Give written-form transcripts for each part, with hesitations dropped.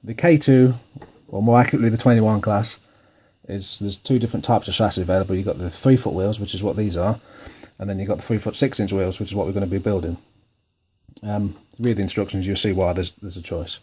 The K2, or more accurately the 21 class, there's two different types of chassis available. You've got the 3-foot wheels, which is what these are, and then you've got the 3-foot 6-inch wheels, which is what we're going to be building. Read the instructions, you'll see why there's a choice.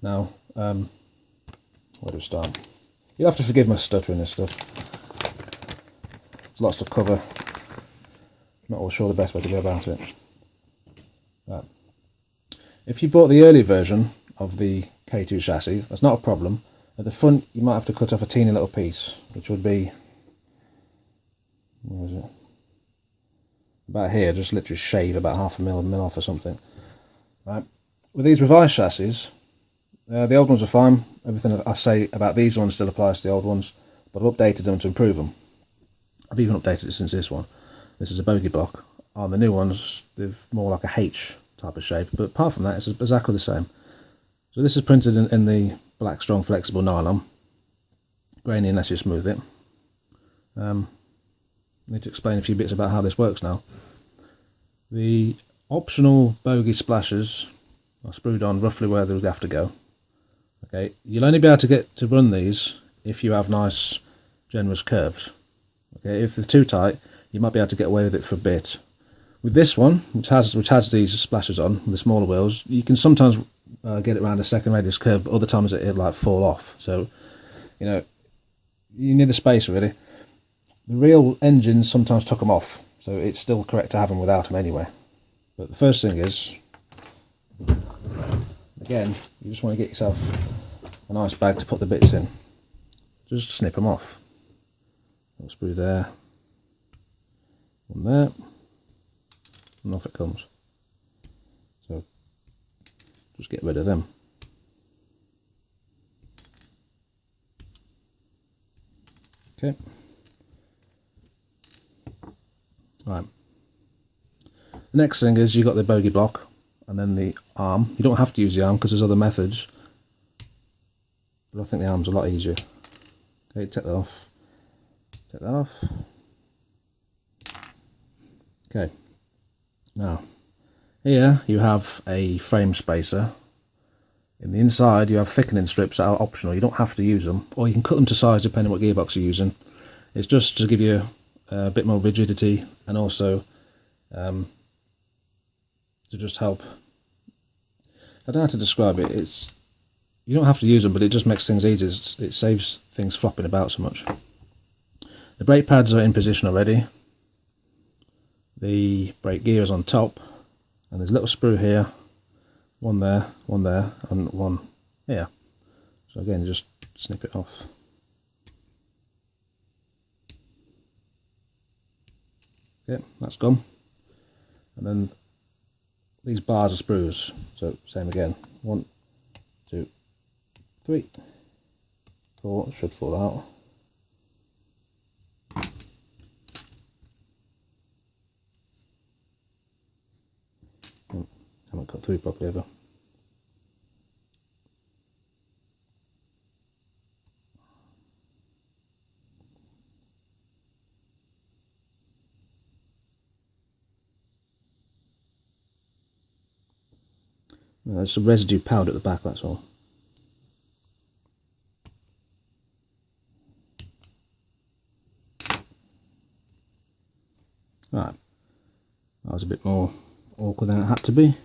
Now, where do we start? You'll have to forgive my stuttering and stuff. There's lots to cover. Not always sure the best way to go about it. Right. If you bought the early version of the K2 chassis, that's not a problem. At the front, you might have to cut off a teeny little piece, which would be, where is it? About here, just literally shave about half a mil off or something. Right. With these revised chassis, the old ones are fine. Everything I say about these ones still applies to the old ones, but I've updated them to improve them. I've even updated it since this one. This is a bogie block. On the new ones, they're more like a H type of shape, but apart from that, it's exactly the same. So this is printed in the black, strong, flexible nylon. Grainy unless you smooth it. Need to explain a few bits about how this works now. The optional bogie splashes are screwed on roughly where they would have to go. Okay, you'll only be able to get to run these if you have nice, generous curves. Okay, if they're too tight, you might be able to get away with it for a bit. With this one, which has these splashes on, the smaller wheels, you can sometimes get it around a second radius curve, but other times it'll like fall off. So, you know, you need the space really. The real engines sometimes took them off, so it's still correct to have them without them anyway. But the first thing is, again, you just want to get yourself a nice bag to put the bits in. Just snip them off. Little screw there, one there, and off it comes. So just get rid of them. Okay. Right. The next thing is you've got the bogie block and then the arm. You don't have to use the arm because there's other methods, but I think the arm's a lot easier. Okay, take that off. Take that off. Okay. Now, here you have a frame spacer. In the inside you have thickening strips that are optional. You don't have to use them, or you can cut them to size depending on what gearbox you're using. It's just to give you a bit more rigidity and also to just help. I don't know how to describe it. You don't have to use them, but it just makes things easier. It saves things flopping about so much. The brake pads are in position already. The brake gear is on top, and there's a little sprue here, one there, and one here. So again, you just snip it off. Okay, that's gone. And then these bars are sprues, so same again. 1, 2, 3, 4, should fall out. Haven't cut through properly ever. There's some residue powder at the back, that's all. Right, that was a bit more awkward than it had to be.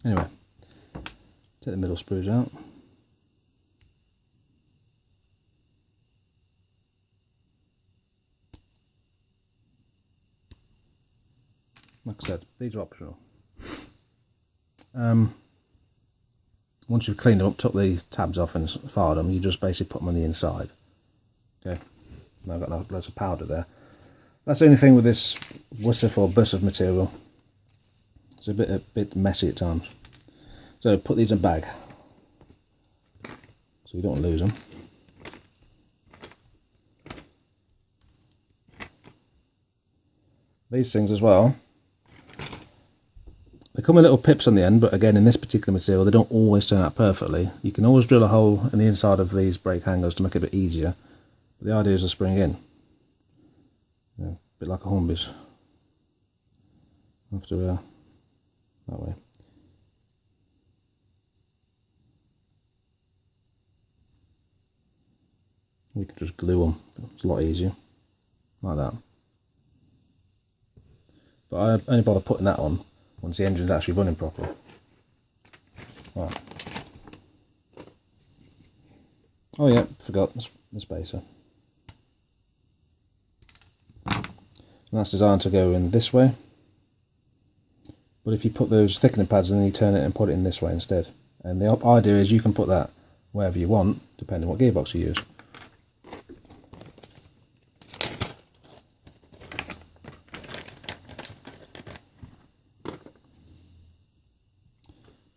Anyway, take the middle sprues out. Like I said, these are optional. Once you've cleaned them up, took the tabs off and fired them, you just basically put them on the inside. Okay, now I've got loads of powder there. That's the only thing with this WSF or bus of material. It's a bit messy at times. So put these in a bag, so you don't want to lose them. These things as well, they come with little pips on the end, but again in this particular material they don't always turn out perfectly. You can always drill a hole in the inside of these brake hangers to make it a bit easier, but the idea is to spring in. Yeah, a bit like a Hornby's. After that way. we can just glue them. It's a lot easier, like that. But I only bother putting that on once the engine's actually running properly. Right. Oh yeah, forgot the spacer. And that's designed to go in this way. But if you put those thickening pads and then you turn it and put it in this way instead. And the idea is you can put that wherever you want, depending on what gearbox you use.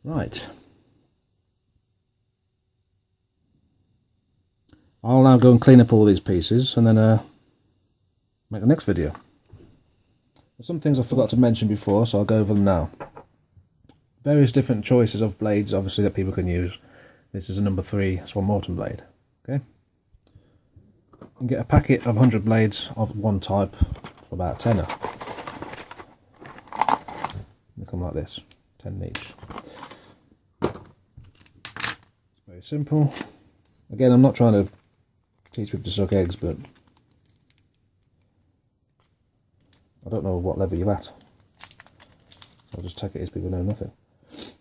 Right. I'll now go and clean up all these pieces and then make the next video. There's some things I forgot to mention before, so I'll go over them now. Various different choices of blades, obviously, that people can use. This is a number 3 Swan Morton blade. Okay. You can get a packet of 100 blades of one type for about a tenner. They come like this, 10 each. It's very simple. Again, I'm not trying to teach people to suck eggs, but I don't know what level you're at. I'll just take it as people know nothing.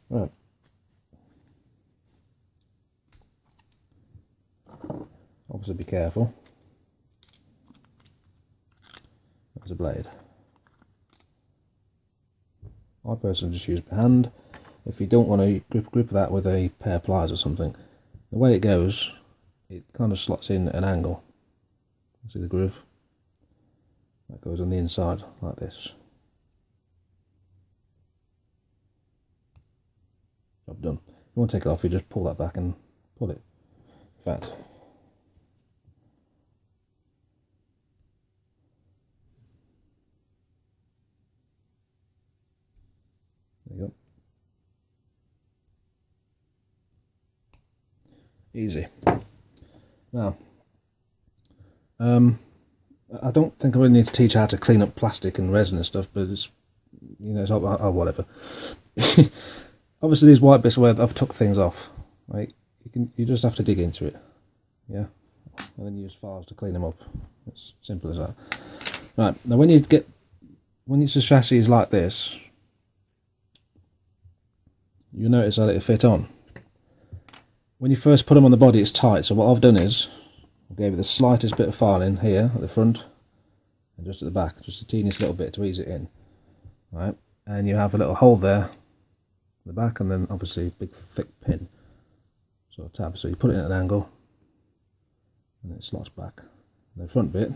Right. Obviously be careful. There's a blade. I personally just use my hand. If you don't want to grip that with a pair of pliers or something, the way it goes, it kind of slots in an angle. See the groove? That goes on the inside like this. Job done. If you want to take it off, you just pull that back and pull it. In fact, there you go. Easy. Now, I don't think I really need to teach how to clean up plastic and resin and stuff, but it's, you know, it's oh, whatever. Obviously, these white bits where I've took things off, right? You just have to dig into it, yeah, and then use files to clean them up. It's simple as that. Right, now when it's a chassis is like this, you notice that it'll fit on. When you first put them on the body, it's tight. So what I've done is I gave it the slightest bit of filing here at the front and just at the back, just the teeniest little bit to ease it in, right? And you have a little hole there at the back, and then obviously a big thick pin, sort of tab. So you put it in at an angle, and it slots back. And the front bit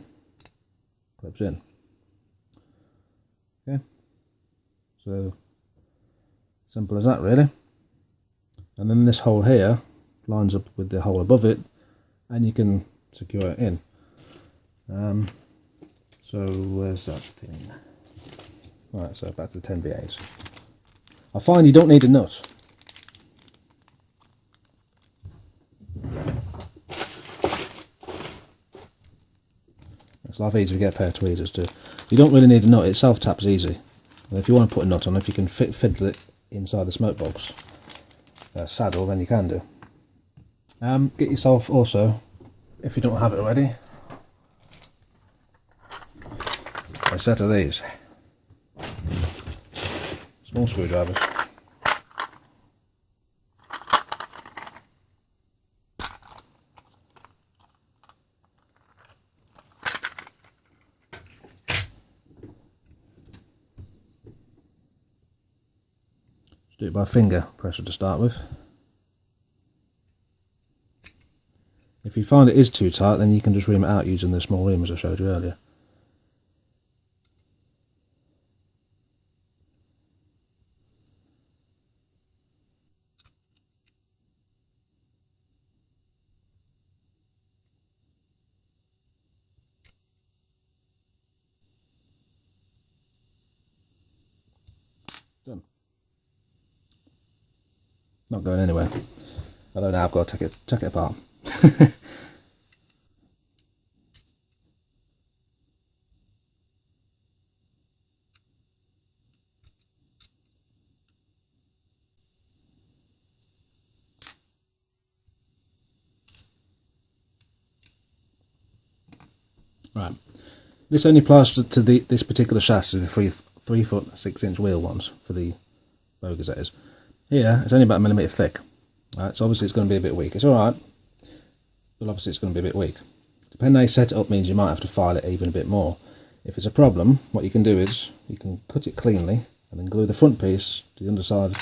clips in. Okay, so simple as that, really. And then this hole here lines up with the hole above it, and you can secure it in. So where's that thing? Right, so back to the 10BAs. I find you don't need a nut. It's a lot easier to get a pair of tweezers too. You don't really need a nut, it self-taps easy. And if you want to put a nut on, if you can fiddle it inside the smoke box saddle, then you can do. Get yourself also, if you don't have it already, a set of these small screwdrivers. Just do it by finger pressure to start with. If you find it is too tight, then you can just ream it out using the small ream as I showed you earlier. Done. Not going anywhere. Although now I've got to take it apart. Right. This only applies to this particular chassis, the 3 foot 6 inch wheel ones for the bogies, that is. Here, it's only about a millimetre thick. Right, so obviously it's going to be a bit weak. It's alright, but obviously it's going to be a bit weak. Depending how you set it up means you might have to file it even a bit more. If it's a problem, what you can do is you can cut it cleanly and then glue the front piece to the underside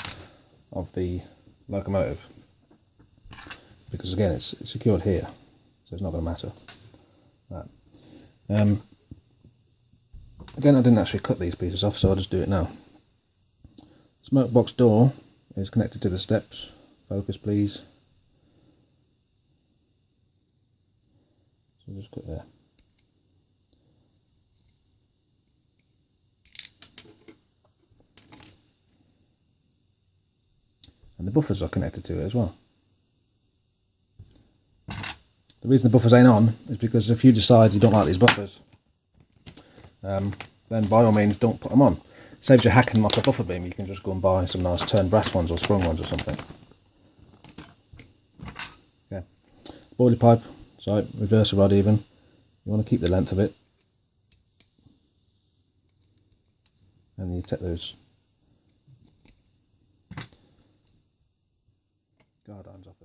of the locomotive. Because again, it's secured here, so it's not going to matter. Right. Again, I didn't actually cut these pieces off, so I'll just do it now. Smoke box door is connected to the steps. Focus, please. So just cut there. And the buffers are connected to it as well. The reason the buffers ain't on is because if you decide you don't like these buffers, then by all means don't put them on. It saves you hacking them off the buffer beam. You can just go and buy some nice turned brass ones or sprung ones or something. Okay. Boiler pipe, so reverse rod even. You want to keep the length of it. And you take those guard irons off.